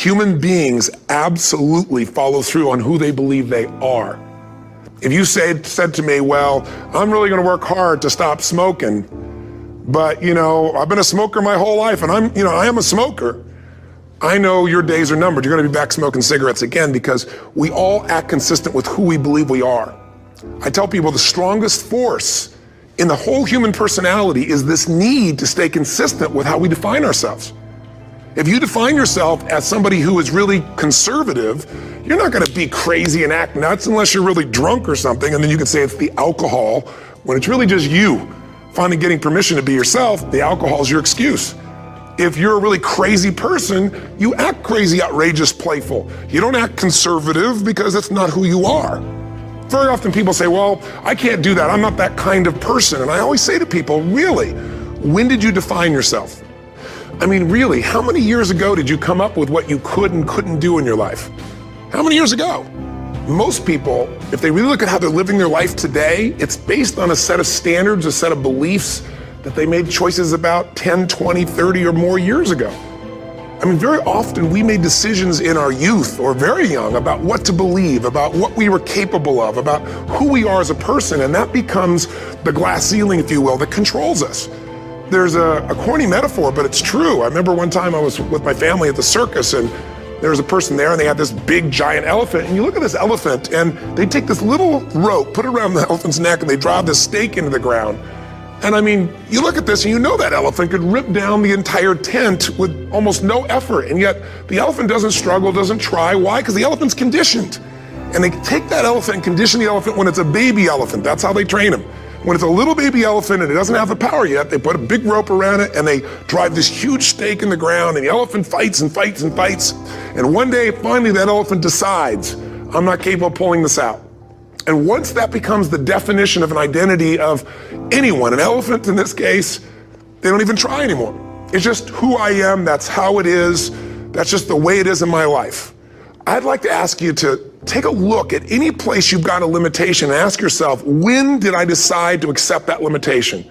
Human beings absolutely follow through on who they believe they are. If you said to me, well, I'm really gonna work hard to stop smoking, but I've been a smoker my whole life and I am a smoker. I know your days are numbered. You're gonna be back smoking cigarettes again, because we all act consistent with who we believe we are. I tell people the strongest force in the whole human personality is this need to stay consistent with how we define ourselves. If you define yourself as somebody who is really conservative, you're not gonna be crazy and act nuts unless you're really drunk or something, and then you can say it's the alcohol, when it's really just you finally getting permission to be yourself. The alcohol is your excuse. If you're a really crazy person, you act crazy, outrageous, playful. You don't act conservative because that's not who you are. Very often people say, well, I can't do that. I'm not that kind of person. And I always say to people, really, when did you define yourself? I mean, really, how many years ago did you come up with what you could and couldn't do in your life? How many years ago? Most people, if they really look at how they're living their life today, it's based on a set of standards, a set of beliefs that they made choices about 10, 20, 30 or more years ago. I mean, very often we made decisions in our youth or very young about what to believe, about what we were capable of, about who we are as a person, and that becomes the glass ceiling, if you will, that controls us. There's a corny metaphor, but it's true. I remember one time I was with my family at the circus, and there was a person there and they had this big giant elephant, and you look at this elephant and they take this little rope, put it around the elephant's neck, and they drive this stake into the ground. And I mean, you look at this and you know that elephant could rip down the entire tent with almost no effort, and yet the elephant doesn't struggle, doesn't try. Why? Because the elephant's conditioned. And they take that elephant and condition the elephant when it's a baby elephant. That's how they train him. When it's a little baby elephant and it doesn't have the power yet, they put a big rope around it and they drive this huge stake in the ground, and the elephant fights and fights and fights. And one day, finally, that elephant decides, I'm not capable of pulling this out. And once that becomes the definition of an identity of anyone, an elephant in this case, they don't even try anymore. It's just who I am, that's how it is, that's just the way it is in my life. I'd like to ask you to take a look at any place you've got a limitation and ask yourself, when did I decide to accept that limitation?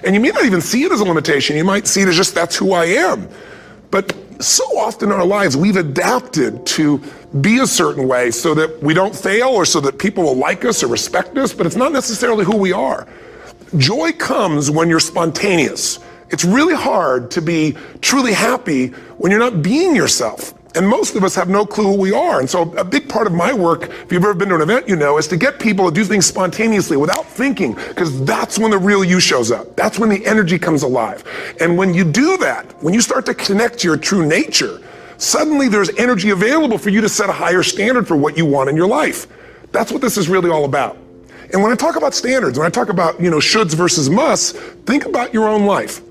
And you may not even see it as a limitation, you might see it as just that's who I am. But so often in our lives, we've adapted to be a certain way so that we don't fail or so that people will like us or respect us, but it's not necessarily who we are. Joy comes when you're spontaneous. It's really hard to be truly happy when you're not being yourself. And most of us have no clue who we are. And so a big part of my work, if you've ever been to an event, you know, is to get people to do things spontaneously without thinking, because that's when the real you shows up. That's when the energy comes alive. And when you do that, when you start to connect to your true nature, suddenly there's energy available for you to set a higher standard for what you want in your life. That's what this is really all about. And when I talk about standards, when I talk about, shoulds versus musts, think about your own life.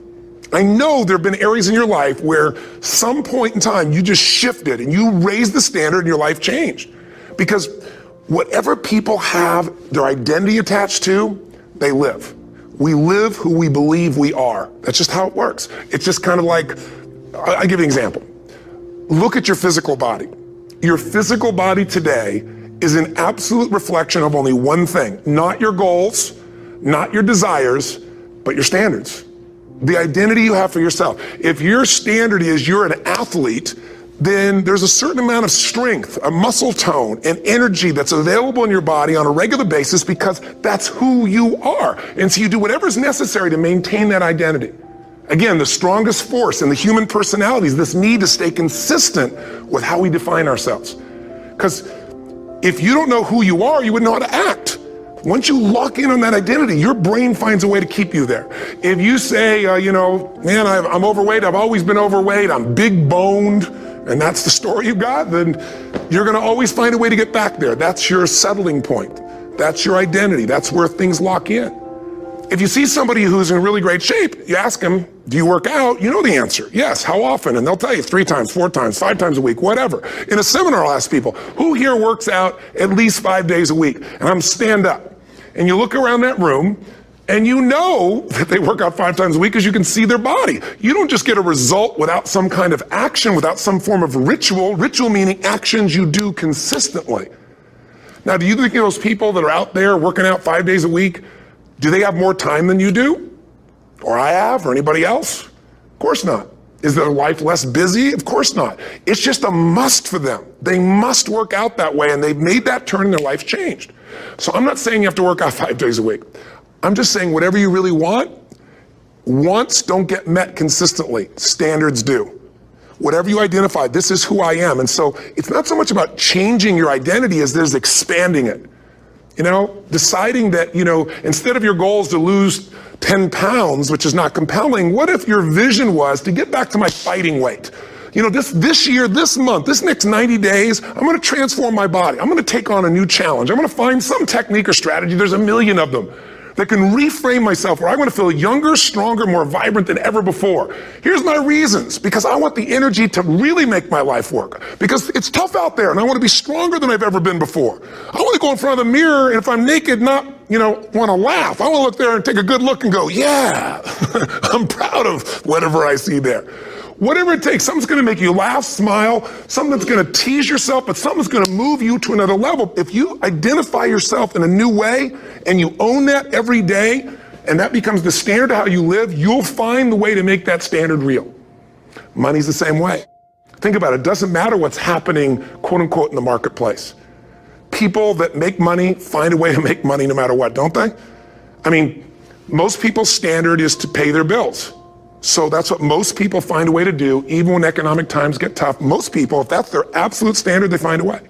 I know there have been areas in your life where some point in time you just shifted and you raised the standard and your life changed. Because whatever people have their identity attached to, they live. We live who we believe we are. That's just how it works. It's just kind of like, I'll give you an example. Look at your physical body. Your physical body today is an absolute reflection of only one thing, not your goals, not your desires, but your standards. The identity you have for yourself. If your standard is you're an athlete, then there's a certain amount of strength, a muscle tone, and energy that's available in your body on a regular basis because that's who you are. And so you do whatever is necessary to maintain that identity. Again, the strongest force in the human personality is this need to stay consistent with how we define ourselves. Because if you don't know who you are, you wouldn't know how to act. Once you lock in on that identity, your brain finds a way to keep you there. If you say, man, I'm overweight, I've always been overweight, I'm big boned, and that's the story you got, then you're gonna always find a way to get back there. That's your settling point. That's your identity. That's where things lock in. If you see somebody who's in really great shape, you ask them, do you work out? You know the answer. Yes, how often? And they'll tell you 3 times, 4 times, 5 times a week, whatever. In a seminar, I'll ask people, who here works out at least 5 days a week? And I'm stand up. And you look around that room and you know that they work out 5 times a week because you can see their body. You don't just get a result without some kind of action, without some form of ritual. Ritual meaning actions you do consistently. Now, do you think those people that are out there working out 5 days a week, do they have more time than you do? Or I have, or anybody else? Of course not. Is their life less busy? Of course not. It's just a must for them. They must work out that way, and they've made that turn and their life's changed. So I'm not saying you have to work out 5 days a week. I'm just saying whatever you really want, wants don't get met consistently. Standards do. Whatever you identify, this is who I am. And so it's not so much about changing your identity as there's expanding it. You know, deciding that, you know, instead of your goals to lose 10 pounds, which is not compelling, what if your vision was to get back to my fighting weight? You know, this year, this month, this next 90 days, I'm gonna transform my body. I'm gonna take on a new challenge. I'm gonna find some technique or strategy, there's a million of them, that can reframe myself where I want to feel younger, stronger, more vibrant than ever before. Here's my reasons, because I want the energy to really make my life work. Because it's tough out there and I want to be stronger than I've ever been before. I want to go in front of the mirror and if I'm naked, not, you know, want to laugh. I want to look there and take a good look and go, yeah, I'm proud of whatever I see there. Whatever it takes, something's gonna make you laugh, smile, something that's gonna tease yourself, but something's gonna move you to another level. If you identify yourself in a new way and you own that every day, and that becomes the standard of how you live, you'll find the way to make that standard real. Money's the same way. Think about it, it doesn't matter what's happening, quote unquote, in the marketplace. People that make money find a way to make money no matter what, don't they? I mean, most people's standard is to pay their bills. So that's what most people find a way to do, even when economic times get tough. Most people, if that's their absolute standard, they find a way.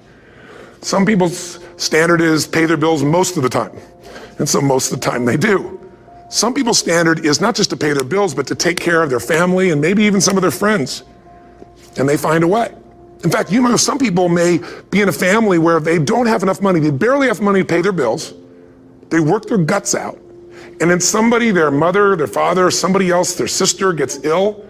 Some people's standard is pay their bills most of the time. And so most of the time they do. Some people's standard is not just to pay their bills, but to take care of their family and maybe even some of their friends. And they find a way. In fact, you know, some people may be in a family where they don't have enough money. They barely have money to pay their bills. They work their guts out. And then somebody, their mother, their father, somebody else, their sister gets ill,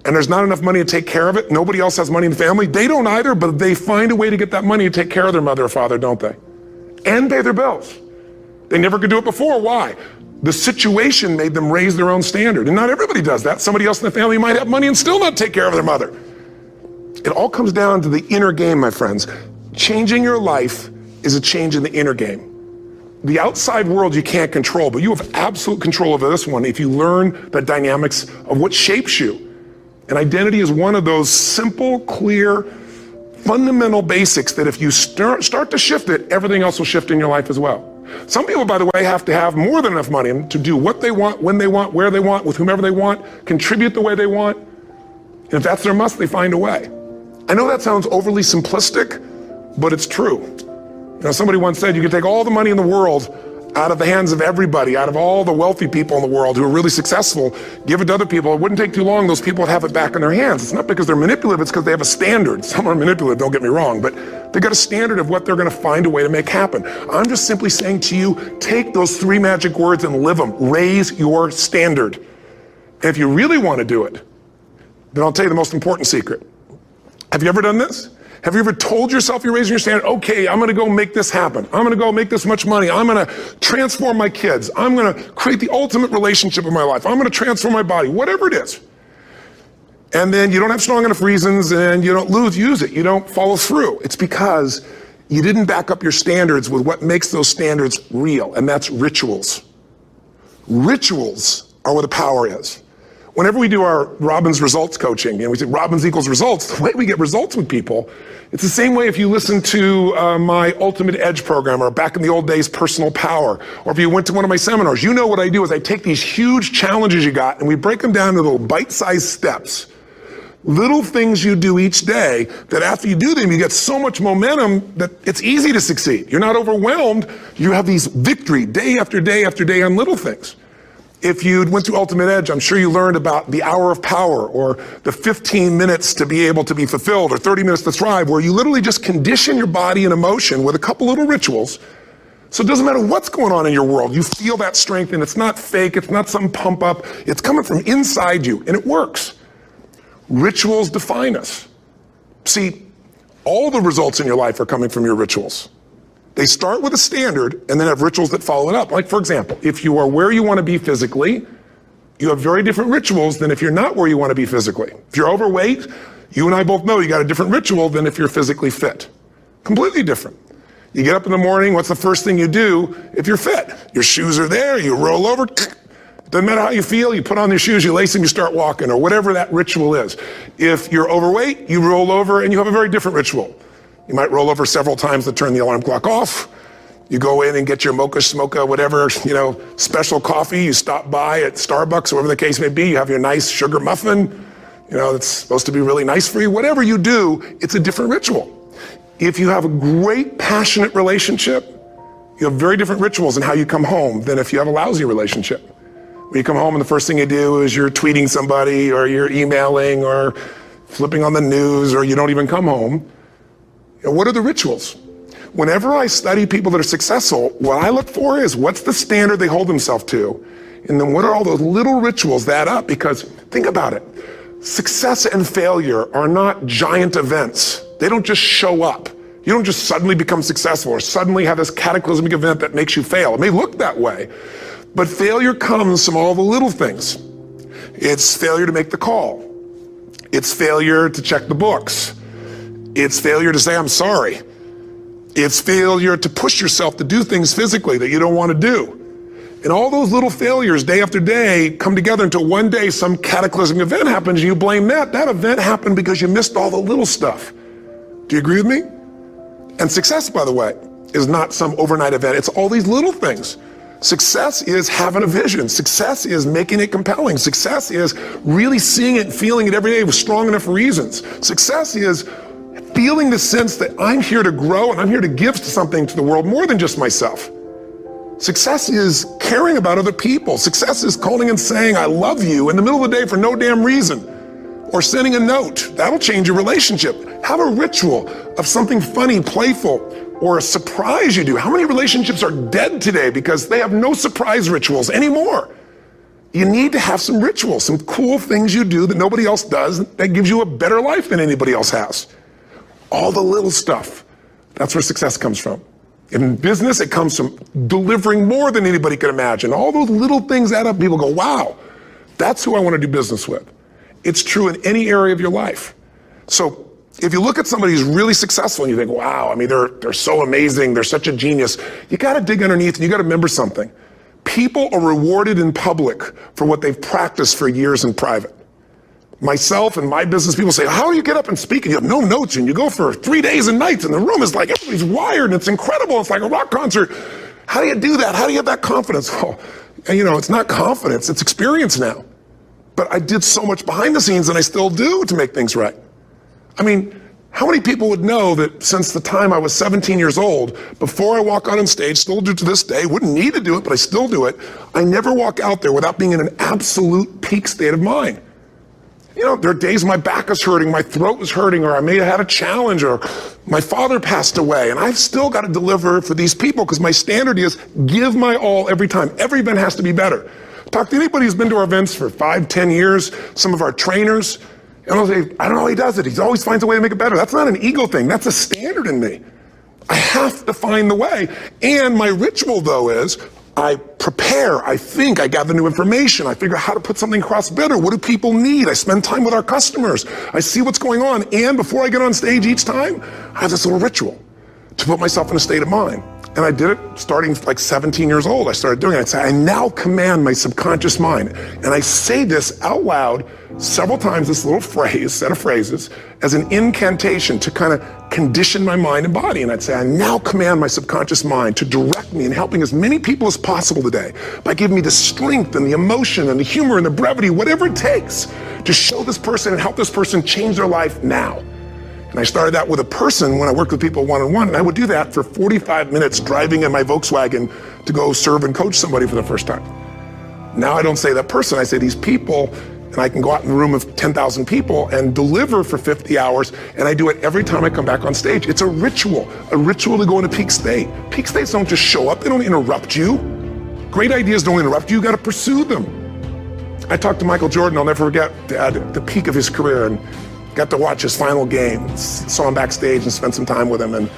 and there's not enough money to take care of it. Nobody else has money in the family. They don't either, but they find a way to get that money to take care of their mother or father, don't they? And pay their bills. They never could do it before. Why? The situation made them raise their own standard. And not everybody does that. Somebody else in the family might have money and still not take care of their mother. It all comes down to the inner game, my friends. Changing your life is a change in the inner game. The outside world you can't control, but you have absolute control over this one if you learn the dynamics of what shapes you. And identity is one of those simple, clear, fundamental basics that if you start to shift it, everything else will shift in your life as well. Some people, by the way, have to have more than enough money to do what they want, when they want, where they want, with whomever they want, contribute the way they want. And if that's their must, they find a way. I know that sounds overly simplistic, but it's true. You know, somebody once said you can take all the money in the world out of the hands of everybody, out of all the wealthy people in the world who are really successful, give it to other people. It wouldn't take too long, those people would have it back in their hands. It's not because they're manipulative, it's because they have a standard. Some are manipulative, don't get me wrong, but they got a standard of what they're gonna find a way to make happen. I'm just simply saying to you, take those 3 magic words and live them. Raise your standard. And if you really wanna do it, then I'll tell you the most important secret. Have you ever done this? Have you ever told yourself you're raising your standard? Okay, I'm gonna go make this happen. I'm gonna go make this much money. I'm gonna transform my kids. I'm gonna create the ultimate relationship in my life. I'm gonna transform my body, whatever it is. And then you don't have strong enough reasons and you don't use it. You don't follow through. It's because you didn't back up your standards with what makes those standards real, and that's rituals. Rituals are where the power is. Whenever we do our Robbins results coaching, and we say Robbins equals results, the way we get results with people, it's the same way if you listen to my Ultimate Edge program, or back in the old days, Personal Power, or if you went to one of my seminars. You know what I do is I take these huge challenges you got and we break them down into little bite-sized steps. Little things you do each day that after you do them, you get so much momentum that it's easy to succeed. You're not overwhelmed. You have these victory day after day after day on little things. If you went through Ultimate Edge, I'm sure you learned about the hour of power, or the 15 minutes to be able to be fulfilled, or 30 minutes to thrive, where you literally just condition your body and emotion with a couple little rituals. So it doesn't matter what's going on in your world, you feel that strength, and it's not fake, it's not some pump up, it's coming from inside you, and it works. Rituals define us. See, all the results in your life are coming from your rituals. They start with a standard and then have rituals that follow it up. Like, for example, if you are where you want to be physically, you have very different rituals than if you're not where you want to be physically. If you're overweight, you and I both know you got a different ritual than if you're physically fit. Completely different. You get up in the morning, what's the first thing you do if you're fit? Your shoes are there, you roll over, Doesn't matter how you feel, you put on your shoes, you lace them, you start walking, or whatever that ritual is. If you're overweight, you roll over and you have a very different ritual. You might roll over several times to turn the alarm clock off. You go in and get your mocha, smocha, whatever, special coffee. You stop by at Starbucks, whatever the case may be. You have your nice sugar muffin, that's supposed to be really nice for you. Whatever you do, it's a different ritual. If you have a great, passionate relationship, you have very different rituals in how you come home than if you have a lousy relationship. When you come home and the first thing you do is you're tweeting somebody or you're emailing or flipping on the news or you don't even come home. What are the rituals? Whenever I study people that are successful, what I look for is what's the standard they hold themselves to? And then what are all those little rituals that add up? Because think about it. Success and failure are not giant events. They don't just show up. You don't just suddenly become successful or suddenly have this cataclysmic event that makes you fail. It may look that way, but failure comes from all the little things. It's failure to make the call. It's failure to check the books. It's failure to say, I'm sorry. It's failure to push yourself to do things physically that you don't want to do. And all those little failures day after day come together until one day some cataclysmic event happens and you blame that. That event happened because you missed all the little stuff. Do you agree with me? And success, by the way, is not some overnight event. It's all these little things. Success is having a vision. Success is making it compelling. Success is really seeing it and feeling it every day with strong enough reasons. Success is feeling the sense that I'm here to grow and I'm here to give something to the world more than just myself. Success is caring about other people. Success is calling and saying, I love you in the middle of the day for no damn reason. Or sending a note. That'll change your relationship. Have a ritual of something funny, playful, or a surprise you do. How many relationships are dead today because they have no surprise rituals anymore? You need to have some rituals, some cool things you do that nobody else does that gives you a better life than anybody else has. All the little stuff, that's where success comes from. In business, it comes from delivering more than anybody can imagine. All those little things add up. People go, wow, that's who I want to do business with. It's true in any area of your life. So if you look at somebody who's really successful and you think, wow, they're so amazing, they're such a genius, you got to dig underneath and you got to remember something. People are rewarded in public for what they've practiced for years in private. Myself and my business people say, how do you get up and speak and you have no notes and you go for 3 days and nights and the room is like, everybody's wired and it's incredible. It's like a rock concert. How do you do that? How do you have that confidence? Well, it's not confidence, it's experience now. But I did so much behind the scenes and I still do to make things right. How many people would know that since the time I was 17 years old, before I walk out on stage, still do to this day, wouldn't need to do it, but I still do it, I never walk out there without being in an absolute peak state of mind. There are days my back is hurting, my throat is hurting, or I may have had a challenge, or my father passed away, and I've still got to deliver for these people because my standard is give my all every time. Every event has to be better. Talk to anybody who's been to our events for 5, 10 years, some of our trainers, and I'll say, I don't know how he does it. He always finds a way to make it better. That's not an ego thing. That's a standard in me. I have to find the way. And my ritual, though, is I prepare, I think, I gather new information, I figure out how to put something across better. What do people need? I spend time with our customers. I see what's going on. And before I get on stage each time, I have this little ritual to put myself in a state of mind. And I did it starting like 17 years old. I started doing it. I'd say, I now command my subconscious mind. And I say this out loud several times, this little set of phrases, as an incantation to kind of condition my mind and body. And I'd say, I now command my subconscious mind to direct me in helping as many people as possible today by giving me the strength and the emotion and the humor and the brevity, whatever it takes to show this person and help this person change their life now. And I started that with a person when I worked with people one-on-one, and I would do that for 45 minutes driving in my Volkswagen to go serve and coach somebody for the first time. Now I don't say that person, I say these people, and I can go out in a room of 10,000 people and deliver for 50 hours, and I do it every time I come back on stage. It's a ritual to go into peak state. Peak states don't just show up, they don't interrupt you. Great ideas don't interrupt you, you gotta pursue them. I talked to Michael Jordan, I'll never forget, at the peak of his career, and got to watch his final game, saw him backstage and spent some time with him, and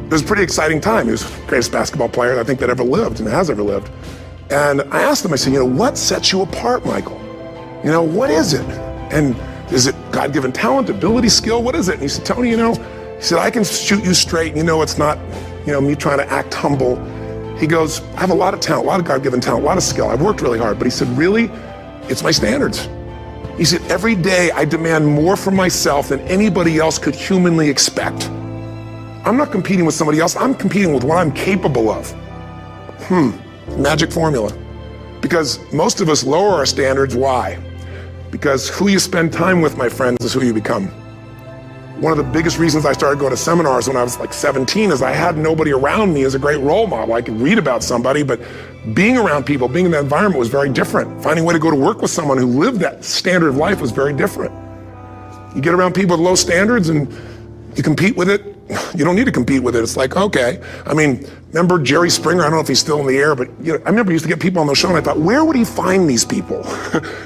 it was a pretty exciting time. He was the greatest basketball player I think that ever lived and has ever lived. And I asked him, I said, what sets you apart, Michael? What is it? And is it God-given talent, ability, skill? What is it? And he said, Tony, he said, I can shoot you straight. It's not, me trying to act humble. He goes, I have a lot of talent, a lot of God-given talent, a lot of skill. I've worked really hard. But he said, really, it's my standards. He said, every day I demand more from myself than anybody else could humanly expect. I'm not competing with somebody else. I'm competing with what I'm capable of. Magic formula. Because most of us lower our standards. Why? Because who you spend time with, my friends, is who you become. One of the biggest reasons I started going to seminars when I was like 17 is I had nobody around me as a great role model. I could read about somebody, but being around people, being in that environment was very different. Finding a way to go to work with someone who lived that standard of life was very different. You get around people with low standards and you compete with it. You don't need to compete with it. It's like, okay. I mean, remember Jerry Springer? I don't know if he's still in the air, but I remember he used to get people on those shows and I thought, where would he find these people?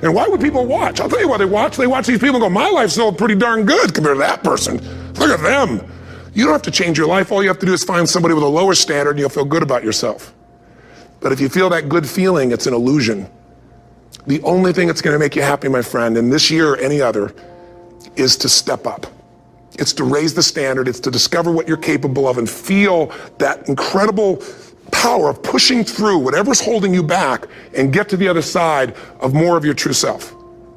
And why would people watch? I'll tell you why they watch. They watch these people and go, my life's still pretty darn good compared to that person. Look at them. You don't have to change your life. All you have to do is find somebody with a lower standard and you'll feel good about yourself. But if you feel that good feeling, it's an illusion. The only thing that's going to make you happy, my friend, and this year or any other, is to step up. It's to raise the standard. It's to discover what you're capable of and feel that incredible power of pushing through whatever's holding you back and get to the other side of more of your true self.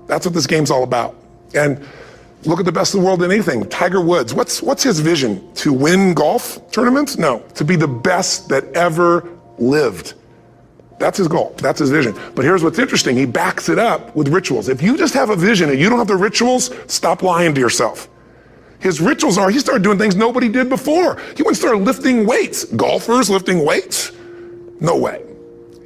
That's what this game's all about. And look at the best of the world in anything. Tiger Woods, what's his vision? To win golf tournaments? No, to be the best that ever lived. That's his goal. That's his vision. But here's what's interesting. He backs it up with rituals. If you just have a vision and you don't have the rituals, stop lying to yourself. His rituals are, he started doing things nobody did before. He went and started lifting weights. Golfers lifting weights? No way.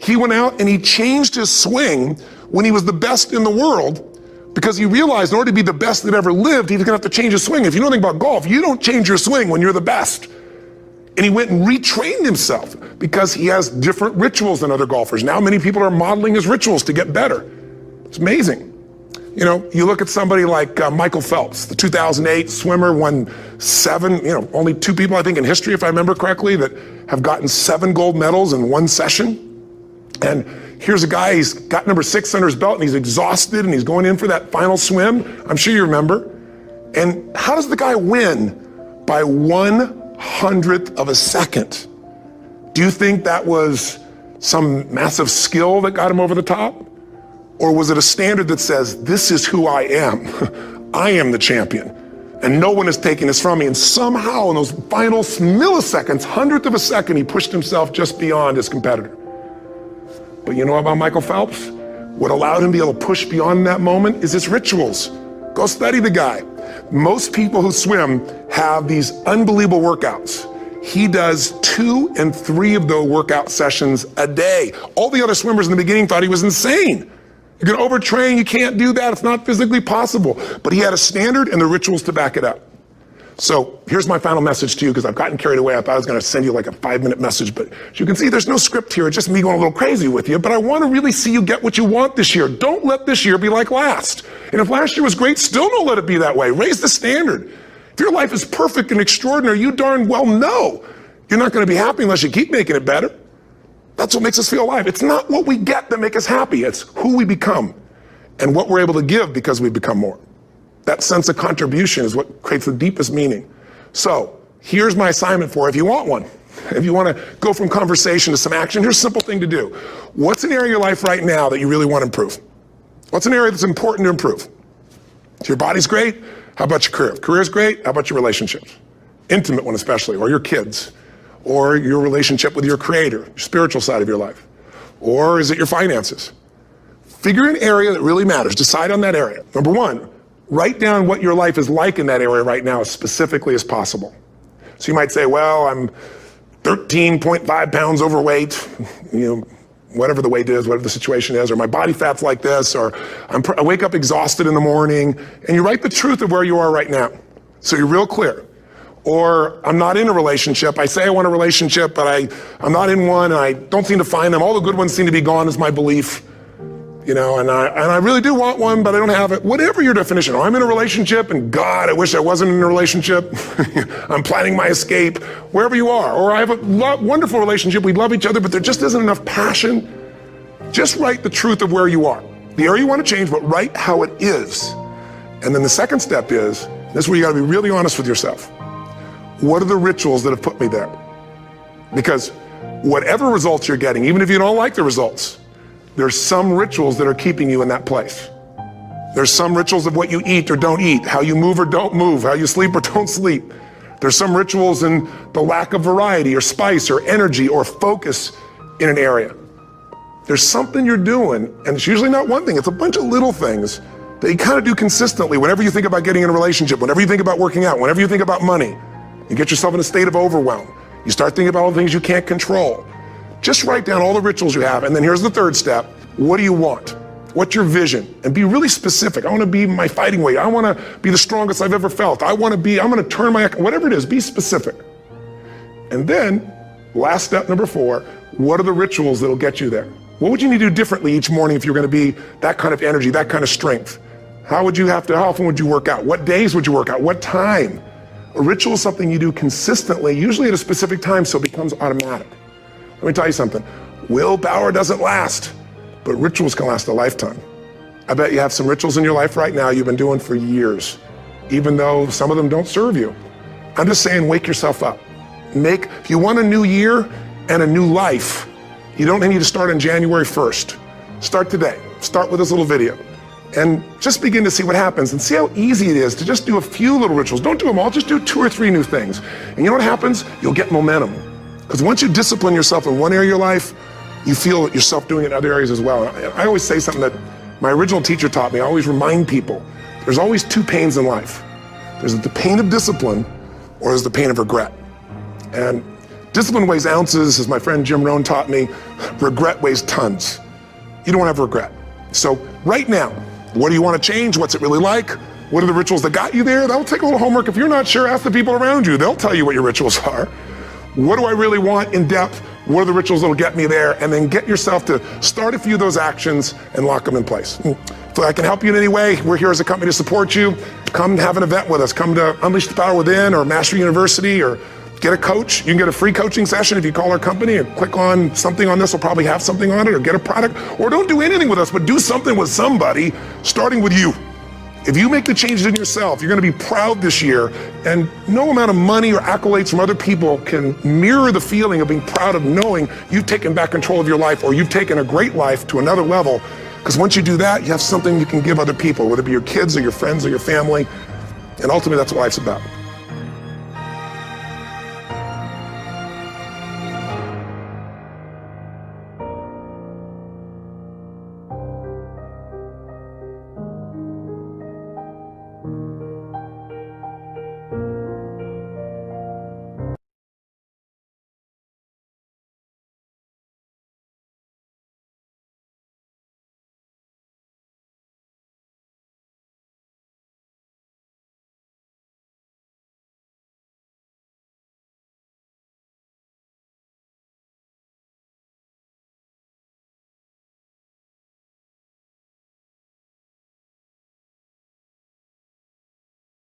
He went out and he changed his swing when he was the best in the world because he realized in order to be the best that ever lived, he was gonna have to change his swing. If you know anything about golf, you don't change your swing when you're the best. And he went and retrained himself because he has different rituals than other golfers. Now many people are modeling his rituals to get better. It's amazing. You know, you look at somebody like Michael Phelps, the 2008 swimmer, won 7, only 2 people, I think, in history, if I remember correctly, that have gotten 7 gold medals in one session. And here's a guy, he's got number 6 under his belt, and he's exhausted, and he's going in for that final swim. I'm sure you remember. And how does the guy win? By 1/100th of a second. Do you think that was some massive skill that got him over the top? Or was it a standard that says, this is who I am? I am the champion. And no one is taking this from me. And somehow in those final milliseconds, 1/100th of a second, he pushed himself just beyond his competitor. But you know about Michael Phelps? What allowed him to be able to push beyond that moment is his rituals. Go study the guy. Most people who swim have these unbelievable workouts. He does 2 and 3 of those workout sessions a day. All the other swimmers in the beginning thought he was insane. You're gonna overtrain, you can't do that, it's not physically possible. But he had a standard and the rituals to back it up. So here's my final message to you, because I've gotten carried away. I thought I was gonna send you like a 5-minute message, but as you can see, there's no script here. It's just me going a little crazy with you, but I wanna really see you get what you want this year. Don't let this year be like last. And if last year was great, still don't let it be that way. Raise the standard. If your life is perfect and extraordinary, you darn well know you're not gonna be happy unless you keep making it better. That's what makes us feel alive. It's not what we get that makes us happy. It's who we become and what we're able to give because we become more. That sense of contribution is what creates the deepest meaning. So here's my assignment for you if you want one. If you want to go from conversation to some action, here's a simple thing to do. What's an area of your life right now that you really want to improve? What's an area that's important to improve? If your body's great, how about your career? If career's great, how about your relationships? Intimate one especially, or your kids. Or your relationship with your creator, your spiritual side of your life? Or is it your finances? Figure an area that really matters. Decide on that area. Number 1, write down what your life is like in that area right now as specifically as possible. So you might say, well, I'm 13.5 pounds overweight, whatever the weight is, whatever the situation is, or my body fat's like this, or I wake up exhausted in the morning, and you write the truth of where you are right now. So you're real clear. Or I'm not in a relationship. I say I want a relationship, but I'm not in one, and I don't seem to find them. All the good ones seem to be gone is my belief. And I really do want one, but I don't have it. Whatever your definition. Or I'm in a relationship, and God, I wish I wasn't in a relationship. I'm planning my escape. Wherever you are. Or I have a wonderful relationship. We love each other, but there just isn't enough passion. Just write the truth of where you are. The area you want to change, but write how it is. And then the second step is, this is where you got to be really honest with yourself. What are the rituals that have put me there? Because whatever results you're getting, even if you don't like the results, there's some rituals that are keeping you in that place. There's some rituals of what you eat or don't eat, how you move or don't move, how you sleep or don't sleep. There's some rituals in the lack of variety or spice or energy or focus in an area. There's something you're doing, and it's usually not one thing, it's a bunch of little things that you kind of do consistently whenever you think about getting in a relationship, whenever you think about working out, whenever you think about money. You get yourself in a state of overwhelm. You start thinking about all the things you can't control. Just write down all the rituals you have, and then here's the third step. What do you want? What's your vision? And be really specific. I want to be my fighting weight. I want to be the strongest I've ever felt. I'm going to turn whatever it is, be specific. And then, last step number 4, what are the rituals that'll get you there? What would you need to do differently each morning if you're going to be that kind of energy, that kind of strength? How often would you work out? What days would you work out? What time? A ritual is something you do consistently, usually at a specific time, so it becomes automatic. Let me tell you something. Willpower doesn't last, but rituals can last a lifetime. I bet you have some rituals in your life right now you've been doing for years, even though some of them don't serve you. I'm just saying, wake yourself up. If you want a new year and a new life, you don't need to start on January 1st. Start today. Start with this little video. And just begin to see what happens and see how easy it is to just do a few little rituals. Don't do them all, just do 2 or 3 new things. And you know what happens? You'll get momentum. Because once you discipline yourself in one area of your life, you feel yourself doing it in other areas as well. I always say something that my original teacher taught me. I always remind people, there's always 2 pains in life. There's the pain of discipline, or there's the pain of regret. And discipline weighs ounces, as my friend Jim Rohn taught me. Regret weighs tons. You don't want to have regret. So right now, what do you want to change? What's it really like? What are the rituals that got you there? That'll take a little homework. If you're not sure, ask the people around you. They'll tell you what your rituals are. What do I really want in depth? What are the rituals that'll get me there? And then get yourself to start a few of those actions and lock them in place. If I can help you in any way, we're here as a company to support you. Come have an event with us. Come to Unleash the Power Within or Mastery University, or get a coach. You can get a free coaching session if you call our company, or click on something on this. We'll probably have something on it, or get a product, or don't do anything with us, but do something with somebody, starting with you. If you make the changes in yourself, you're going to be proud this year, and no amount of money or accolades from other people can mirror the feeling of being proud of knowing you've taken back control of your life, or you've taken a great life to another level. Because once you do that, you have something you can give other people, whether it be your kids or your friends or your family, and ultimately that's what life's about.